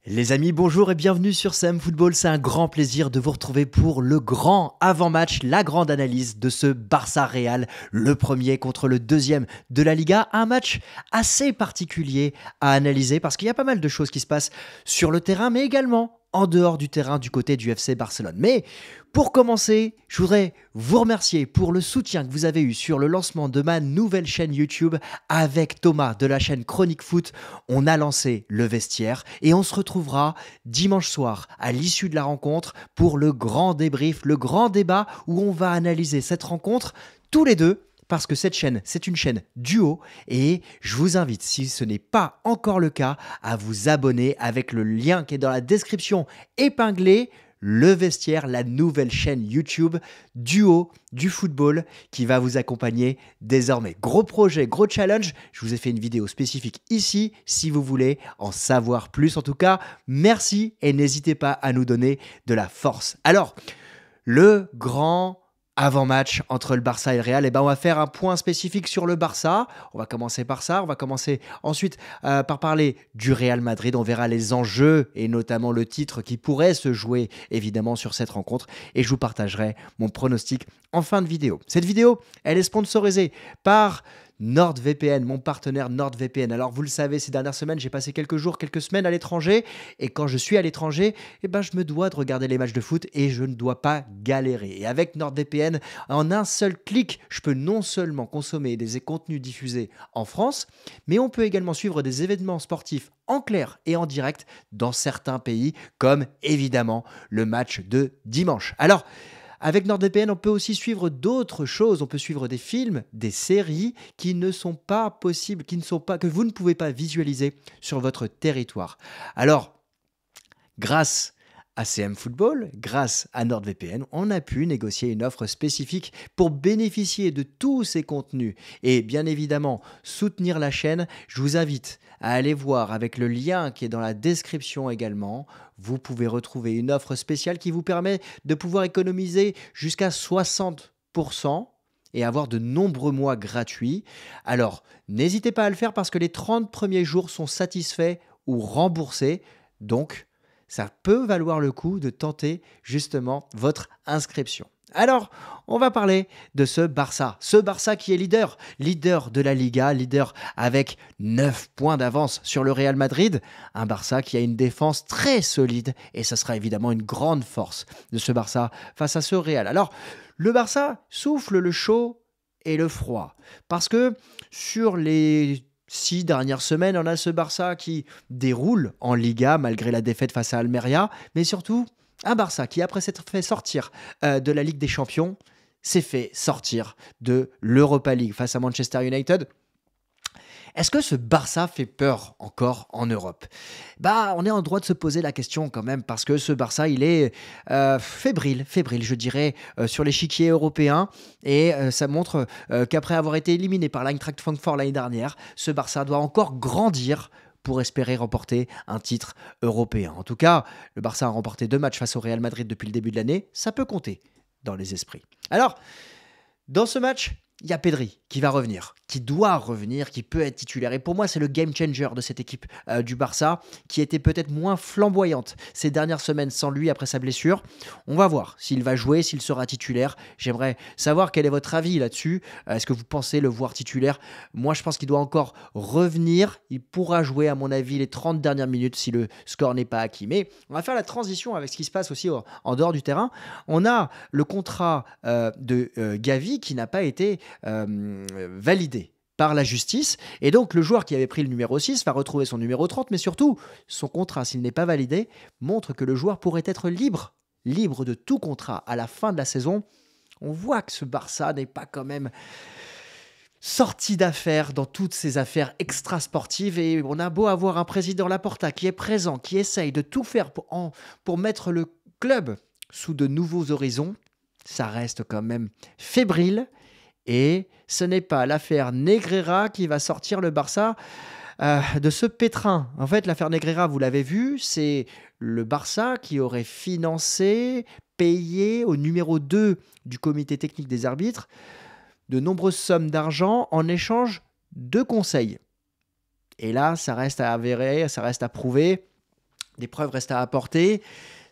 Les amis, bonjour et bienvenue sur CM Football. C'est un grand plaisir de vous retrouver pour le grand avant-match, la grande analyse de ce Barça Real, le premier contre le deuxième de la Liga. Un match assez particulier à analyser parce qu'il y a pas mal de choses qui se passent sur le terrain, mais également en dehors du terrain du côté du FC Barcelone. Mais pour commencer, je voudrais vous remercier pour le soutien que vous avez eu sur le lancement de ma nouvelle chaîne YouTube avec Thomas de la chaîne Chronique Foot. On a lancé le vestiaire et on se retrouvera dimanche soir à l'issue de la rencontre pour le grand débrief, le grand débat où on va analyser cette rencontre tous les deux. Parce que cette chaîne, c'est une chaîne duo et je vous invite, si ce n'est pas encore le cas, à vous abonner avec le lien qui est dans la description épinglé. Le vestiaire, la nouvelle chaîne YouTube duo du football qui va vous accompagner désormais. Gros projet, gros challenge. Je vous ai fait une vidéo spécifique ici si vous voulez en savoir plus. En tout cas, merci et n'hésitez pas à nous donner de la force. Alors, le grand avant-match entre le Barça et le Real, on va faire un point spécifique sur le Barça. On va commencer par ça. On va commencer ensuite par parler du Real Madrid. On verra les enjeux et notamment le titre qui pourrait se jouer évidemment sur cette rencontre. Et je vous partagerai mon pronostic en fin de vidéo. Cette vidéo, elle est sponsorisée par NordVPN, mon partenaire NordVPN. Alors vous le savez, ces dernières semaines, j'ai passé quelques jours, quelques semaines à l'étranger. Et quand je suis à l'étranger, je me dois de regarder les matchs de foot et je ne dois pas galérer. Et avec NordVPN, en un seul clic, je peux non seulement consommer des contenus diffusés en France, mais on peut également suivre des événements sportifs en clair et en direct dans certains pays, comme évidemment le match de dimanche. Alors, avec NordVPN, on peut aussi suivre d'autres choses. On peut suivre des films, des séries qui ne sont pas possibles, que vous ne pouvez pas visualiser sur votre territoire. Alors, grâce à CM Football, grâce à NordVPN, on a pu négocier une offre spécifique pour bénéficier de tous ces contenus et bien évidemment soutenir la chaîne. Je vous invite à aller voir avec le lien qui est dans la description également. Vous pouvez retrouver une offre spéciale qui vous permet de pouvoir économiser jusqu'à 60% et avoir de nombreux mois gratuits. Alors, n'hésitez pas à le faire parce que les 30 premiers jours sont satisfaits ou remboursés. Donc, ça peut valoir le coup de tenter justement votre inscription. Alors, on va parler de ce Barça qui est leader de la Liga, leader avec 9 points d'avance sur le Real Madrid. Un Barça qui a une défense très solide et ce sera évidemment une grande force de ce Barça face à ce Real. Alors, le Barça souffle le chaud et le froid parce que sur les 6 dernières semaines, on a ce Barça qui déroule en Liga malgré la défaite face à Almeria, mais surtout un Barça qui, après s'être fait sortir de la Ligue des Champions, s'est fait sortir de l'Europa League face à Manchester United. Est-ce que ce Barça fait peur encore en Europe ? On est en droit de se poser la question quand même parce que ce Barça, il est fébrile, je dirais, sur l'échiquier européen et ça montre qu'après avoir été éliminé par l'Eintracht Francfort l'année dernière, ce Barça doit encore grandir pour espérer remporter un titre européen. En tout cas, le Barça a remporté 2 matchs face au Real Madrid depuis le début de l'année. Ça peut compter dans les esprits. Alors, dans ce match, il y a Pedri qui va revenir, qui doit revenir, qui peut être titulaire. Et pour moi, c'est le game changer de cette équipe du Barça, qui était peut-être moins flamboyante ces dernières semaines sans lui après sa blessure. On va voir s'il va jouer, s'il sera titulaire. J'aimerais savoir quel est votre avis là-dessus. Est-ce que vous pensez le voir titulaire ? Moi, je pense qu'il doit encore revenir. Il pourra jouer, à mon avis, les 30 dernières minutes si le score n'est pas acquis. Mais on va faire la transition avec ce qui se passe aussi en dehors du terrain. On a le contrat de Gavi qui n'a pas été validé par la justice et donc le joueur qui avait pris le numéro 6 va retrouver son numéro 30 mais surtout son contrat s'il n'est pas validé montre que le joueur pourrait être libre de tout contrat à la fin de la saison. On voit que ce Barça n'est pas quand même sorti d'affaires dans toutes ces affaires extra-sportives et on a beau avoir un président Laporta qui est présent, qui essaye de tout faire pour mettre le club sous de nouveaux horizons, ça reste quand même fébrile. Et ce n'est pas l'affaire Negreira qui va sortir le Barça de ce pétrin. En fait, l'affaire Negreira, vous l'avez vu, c'est le Barça qui aurait financé, payé au numéro 2 du comité technique des arbitres de nombreuses sommes d'argent en échange de conseils. Et là, ça reste à avérer, ça reste à prouver. Des preuves restent à apporter.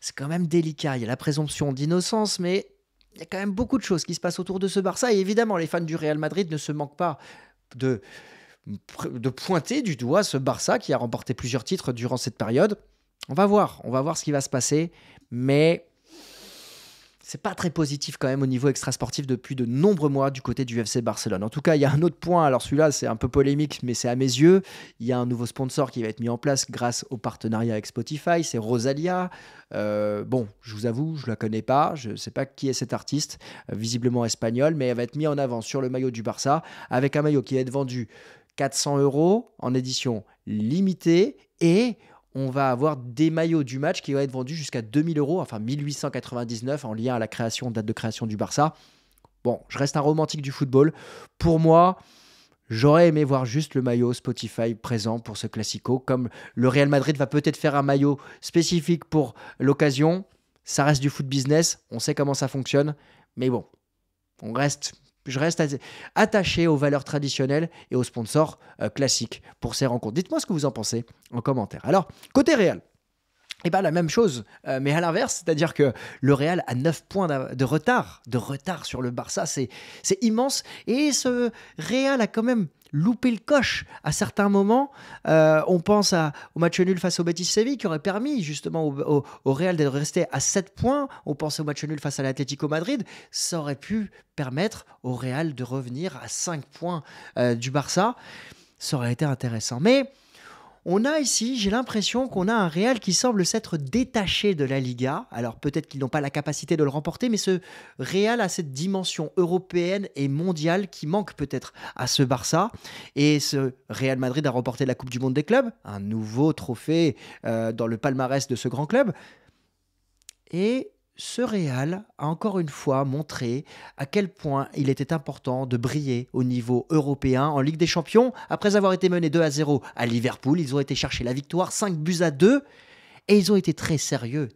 C'est quand même délicat. Il y a la présomption d'innocence, mais il y a quand même beaucoup de choses qui se passent autour de ce Barça. Et évidemment, les fans du Real Madrid ne se manquent pas de, de pointer du doigt ce Barça qui a remporté plusieurs titres durant cette période. On va voir ce qui va se passer. Mais c'est pas très positif quand même au niveau extrasportif depuis de nombreux mois du côté du FC Barcelone. En tout cas, il y a un autre point, alors celui-là c'est un peu polémique, mais c'est à mes yeux. Il y a un nouveau sponsor qui va être mis en place grâce au partenariat avec Spotify, c'est Rosalia. Bon, je vous avoue, je la connais pas, je sais pas qui est cet artiste, visiblement espagnol, mais elle va être mise en avant sur le maillot du Barça, avec un maillot qui va être vendu 400 € en édition limitée et on va avoir des maillots du match qui vont être vendus jusqu'à 2000 €, enfin 1899 en lien à la date de création du Barça. Bon, je reste un romantique du football. Pour moi, j'aurais aimé voir juste le maillot Spotify présent pour ce Classico. Comme le Real Madrid va peut-être faire un maillot spécifique pour l'occasion, ça reste du foot business, on sait comment ça fonctionne. Mais bon, je reste attaché aux valeurs traditionnelles et aux sponsors classiques pour ces rencontres. Dites-moi ce que vous en pensez en commentaire. Alors, côté Real, et bien la même chose, mais à l'inverse, c'est-à-dire que le Real a 9 points de retard sur le Barça, c'est immense. Et ce Real a quand même loupé le coche à certains moments. On pense au match nul face au Betis Séville qui aurait permis justement au Real de rester à 7 points. On pense au match nul face à l'Atlético Madrid. Ça aurait pu permettre au Real de revenir à 5 points du Barça. Ça aurait été intéressant. Mais on a ici, j'ai l'impression qu'on a un Real qui semble s'être détaché de la Liga. Alors peut-être qu'ils n'ont pas la capacité de le remporter, mais ce Real a cette dimension européenne et mondiale qui manque peut-être à ce Barça. Et ce Real Madrid a remporté la Coupe du Monde des clubs, un nouveau trophée dans le palmarès de ce grand club. Et ce Real a encore une fois montré à quel point il était important de briller au niveau européen en Ligue des Champions. Après avoir été menés 2-0 à Liverpool, ils ont été chercher la victoire 5-2 et ils ont été très sérieux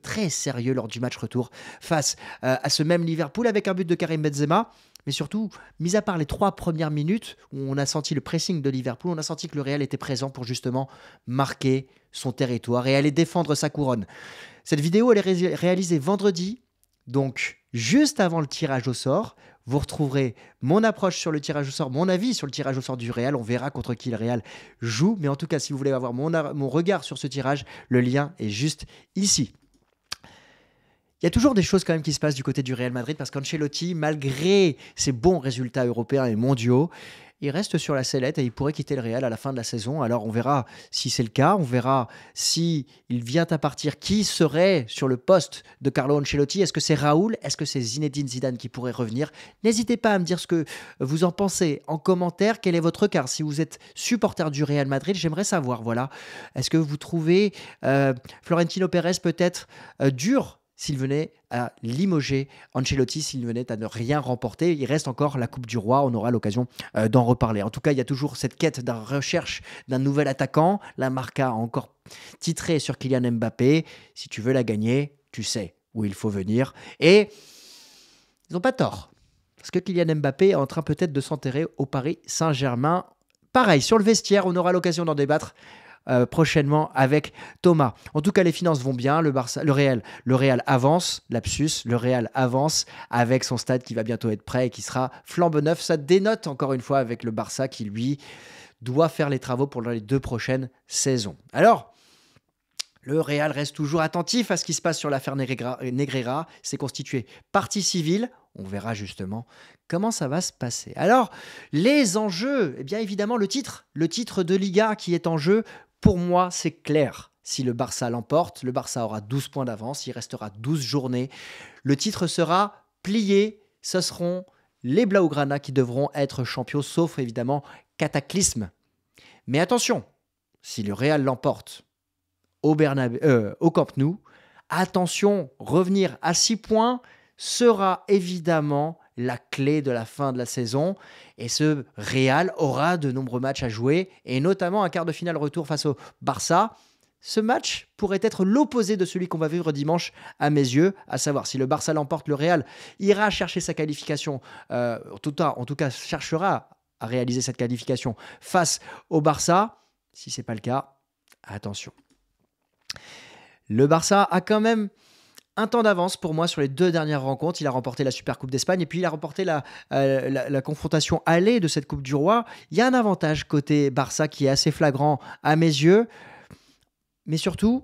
lors du match retour face à ce même Liverpool avec un but de Karim Benzema. Mais surtout, mis à part les 3 premières minutes où on a senti le pressing de Liverpool, on a senti que le Real était présent pour justement marquer son territoire et aller défendre sa couronne. Cette vidéo, elle est réalisée vendredi, donc juste avant le tirage au sort. Vous retrouverez mon approche sur le tirage au sort, mon avis sur le tirage au sort du Real. On verra contre qui le Real joue. Mais en tout cas, si vous voulez avoir mon regard sur ce tirage, le lien est juste ici. Il y a toujours des choses quand même qui se passent du côté du Real Madrid parce qu'Ancelotti, malgré ses bons résultats européens et mondiaux, il reste sur la sellette et il pourrait quitter le Real à la fin de la saison. Alors on verra si c'est le cas, on verra si il vient à partir, qui serait sur le poste de Carlo Ancelotti. Est-ce que c'est Raoul? Est-ce que c'est Zinedine Zidane qui pourrait revenir? N'hésitez pas à me dire ce que vous en pensez en commentaire. Quel est votre regard? Si vous êtes supporter du Real Madrid, j'aimerais savoir. Voilà. Est-ce que vous trouvez Florentino Pérez peut-être dur s'il venait à limoger Ancelotti, s'il venait à ne rien remporter? Il reste encore la Coupe du Roi, on aura l'occasion d'en reparler. En tout cas, il y a toujours cette quête de recherche d'un nouvel attaquant. La Marca a encore titré sur Kylian Mbappé. Si tu veux la gagner, tu sais où il faut venir. Et ils n'ont pas tort. Parce que Kylian Mbappé est en train peut-être de s'enterrer au Paris Saint-Germain. Pareil, sur le vestiaire, on aura l'occasion d'en débattre prochainement avec Thomas. En tout cas, les finances vont bien. Le Real avance. Lapsus, le Real avance avec son stade qui va bientôt être prêt et qui sera flambe neuf. Ça dénote encore une fois avec le Barça qui, lui, doit faire les travaux pour les 2 prochaines saisons. Alors, le Real reste toujours attentif à ce qui se passe sur l'affaire Negreira. C'est constitué partie civile. On verra justement comment ça va se passer. Alors, les enjeux, eh bien évidemment le titre de Liga qui est en jeu. Pour moi, c'est clair. Si le Barça l'emporte, le Barça aura 12 points d'avance, il restera 12 journées. Le titre sera plié, ce seront les Blaugrana qui devront être champions, sauf évidemment cataclysme. Mais attention, si le Real l'emporte au Camp Nou, attention, revenir à 6 points sera évidemment la clé de la fin de la saison. Et ce Real aura de nombreux matchs à jouer, et notamment un quart de finale retour face au Barça. Ce match pourrait être l'opposé de celui qu'on va vivre dimanche à mes yeux, à savoir si le Barça l'emporte, le Real ira chercher sa qualification, en tout cas cherchera à réaliser cette qualification face au Barça. Si ce n'est pas le cas, attention. Le Barça a quand même un temps d'avance pour moi sur les 2 dernières rencontres. Il a remporté la Supercoupe d'Espagne et puis il a remporté la confrontation allée de cette Coupe du Roi. Il y a un avantage côté Barça qui est assez flagrant à mes yeux. Mais surtout,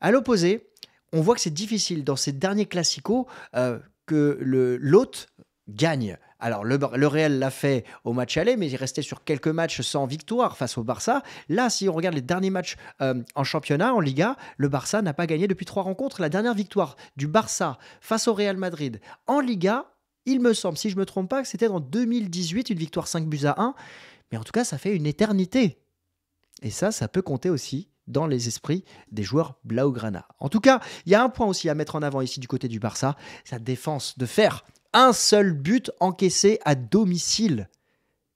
à l'opposé, on voit que c'est difficile dans ces derniers classicos que l'hôte gagne. Alors, le Real l'a fait au match aller, mais il restait sur quelques matchs sans victoire face au Barça. Là, si on regarde les derniers matchs en championnat, en Liga, le Barça n'a pas gagné depuis 3 rencontres. La dernière victoire du Barça face au Real Madrid en Liga, il me semble, si je ne me trompe pas, que c'était en 2018, une victoire 5-1. Mais en tout cas, ça fait une éternité. Et ça peut compter aussi dans les esprits des joueurs blaugrana. En tout cas, il y a un point aussi à mettre en avant ici du côté du Barça, sa défense, de faire un seul but encaissé à domicile.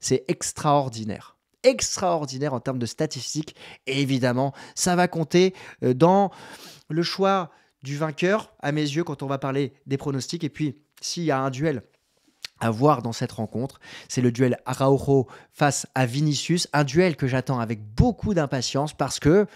C'est extraordinaire. Extraordinaire en termes de statistiques. Et évidemment, ça va compter dans le choix du vainqueur, à mes yeux, quand on va parler des pronostics. Et puis, s'il y a un duel à voir dans cette rencontre, c'est le duel Araujo face à Vinicius, un duel que j'attends avec beaucoup d'impatience parce que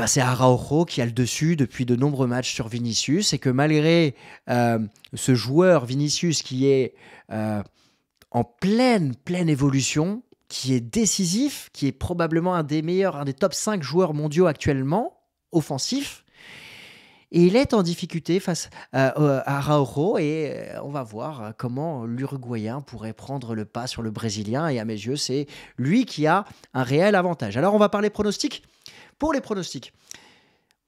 c'est Araujo qui a le dessus depuis de nombreux matchs sur Vinicius et que malgré ce joueur Vinicius qui est en pleine évolution, qui est décisif, qui est probablement un des top 5 joueurs mondiaux actuellement, offensifs, et il est en difficulté face à Araujo et on va voir comment l'Uruguayen pourrait prendre le pas sur le Brésilien. Et à mes yeux, c'est lui qui a un réel avantage. Alors, on va parler pronostics. Pour les pronostics,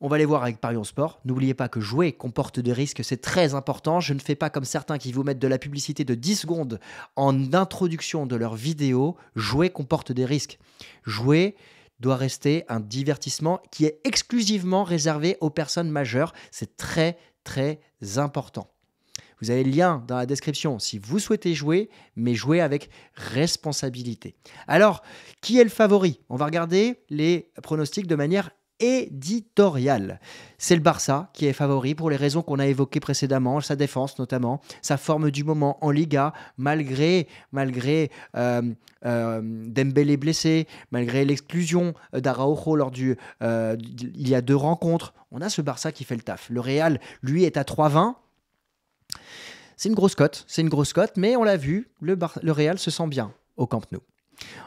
on va les voir avec Parions Sport. N'oubliez pas que jouer comporte des risques, c'est très important. Je ne fais pas comme certains qui vous mettent de la publicité de 10 secondes en introduction de leur vidéo. Jouer comporte des risques. Jouer doit rester un divertissement qui est exclusivement réservé aux personnes majeures. C'est très, très important. Vous avez le lien dans la description si vous souhaitez jouer, mais jouer avec responsabilité. Alors, qui est le favori? On va regarder les pronostics de manière éditoriale. C'est le Barça qui est favori pour les raisons qu'on a évoquées précédemment, sa défense notamment, sa forme du moment en Liga, malgré Dembélé blessé, malgré l'exclusion d'Araujo lors il y a 2 rencontres. On a ce Barça qui fait le taf. Le Real, lui, est à 3,20. C'est une grosse cote, mais on l'a vu, le Real se sent bien au Camp Nou.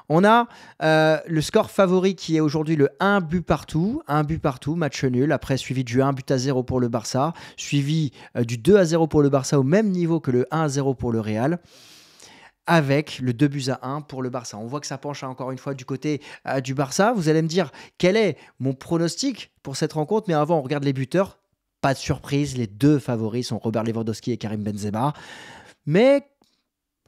On a le score favori qui est aujourd'hui le 1 but partout, match nul, après suivi du 1 but à 0 pour le Barça, suivi du 2 à 0 pour le Barça au même niveau que le 1 à 0 pour le Real, avec le 2 buts à 1 pour le Barça. On voit que ça penche encore une fois du côté du Barça. Vous allez me dire quel est mon pronostic pour cette rencontre, mais avant on regarde les buteurs. Pas de surprise, les 2 favoris sont Robert Lewandowski et Karim Benzema. Mais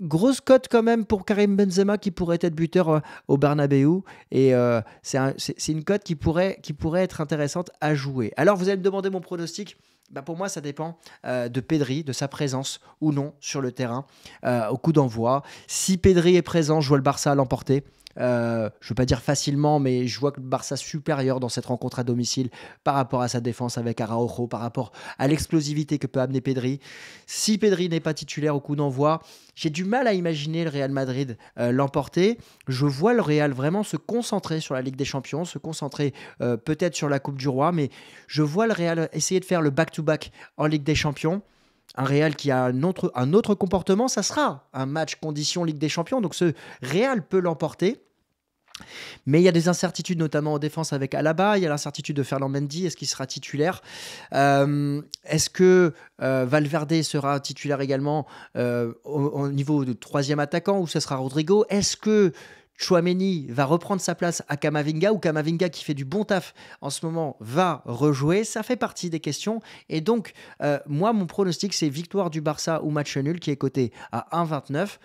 grosse cote quand même pour Karim Benzema qui pourrait être buteur au Bernabeu. Et c'est une cote qui pourrait être intéressante à jouer. Alors vous allez me demander mon pronostic. Pour moi, ça dépend de Pedri, de sa présence ou non sur le terrain au coup d'envoi. Si Pedri est présent, je vois le Barça l'emporter. Je ne veux pas dire facilement, mais je vois que le Barça supérieur dans cette rencontre à domicile par rapport à sa défense avec Araujo, par rapport à l'explosivité que peut amener Pedri. Si Pedri n'est pas titulaire au coup d'envoi, j'ai du mal à imaginer le Real Madrid l'emporter. Je vois le Real vraiment se concentrer sur la Ligue des Champions, se concentrer peut-être sur la Coupe du Roi, mais je vois le Real essayer de faire le back-to-back en Ligue des Champions. Un Real qui a un autre comportement, ça sera un match condition Ligue des Champions, donc ce Real peut l'emporter. Mais il y a des incertitudes, notamment en défense avec Alaba. Il y a l'incertitude de Ferland Mendy. Est-ce qu'il sera titulaire? Est-ce que Valverde sera titulaire également au niveau de 3e attaquant ou ce sera Rodrigo? Est-ce que Tchouaméni va reprendre sa place à Camavinga ou Camavinga qui fait du bon taf en ce moment va rejouer? Ça fait partie des questions. Et donc, moi, mon pronostic, c'est victoire du Barça ou match nul qui est coté à 1,29.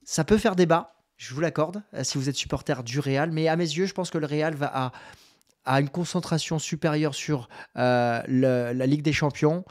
Ça peut faire débat. Je vous l'accorde, si vous êtes supporter du Real. Mais à mes yeux, je pense que le Real a une concentration supérieure sur la Ligue des Champions.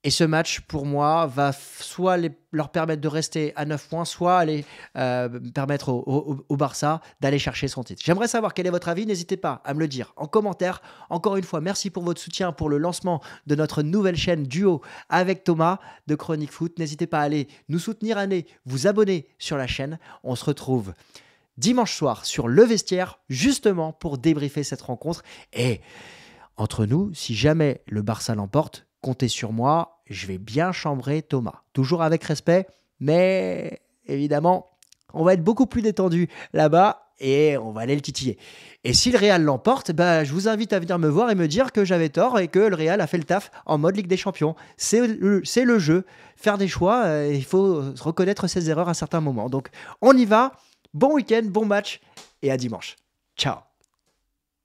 Et ce match, pour moi, va soit leur permettre de rester à 9 points, soit aller permettre au Barça d'aller chercher son titre. J'aimerais savoir quel est votre avis. N'hésitez pas à me le dire en commentaire. Encore une fois, merci pour votre soutien pour le lancement de notre nouvelle chaîne Duo avec Thomas de Chronique Foot. N'hésitez pas à aller nous soutenir, à aller vous abonner sur la chaîne. On se retrouve dimanche soir sur Le Vestiaire, justement pour débriefer cette rencontre. Et entre nous, si jamais le Barça l'emporte, comptez sur moi, je vais bien chambrer Thomas. Toujours avec respect, mais évidemment, on va être beaucoup plus détendu là-bas et on va aller le titiller. Et si le Real l'emporte, je vous invite à venir me voir et me dire que j'avais tort et que le Real a fait le taf en mode Ligue des Champions. C'est le jeu. Faire des choix, il faut reconnaître ses erreurs à certains moments. Donc on y va. Bon week-end, bon match et à dimanche. Ciao.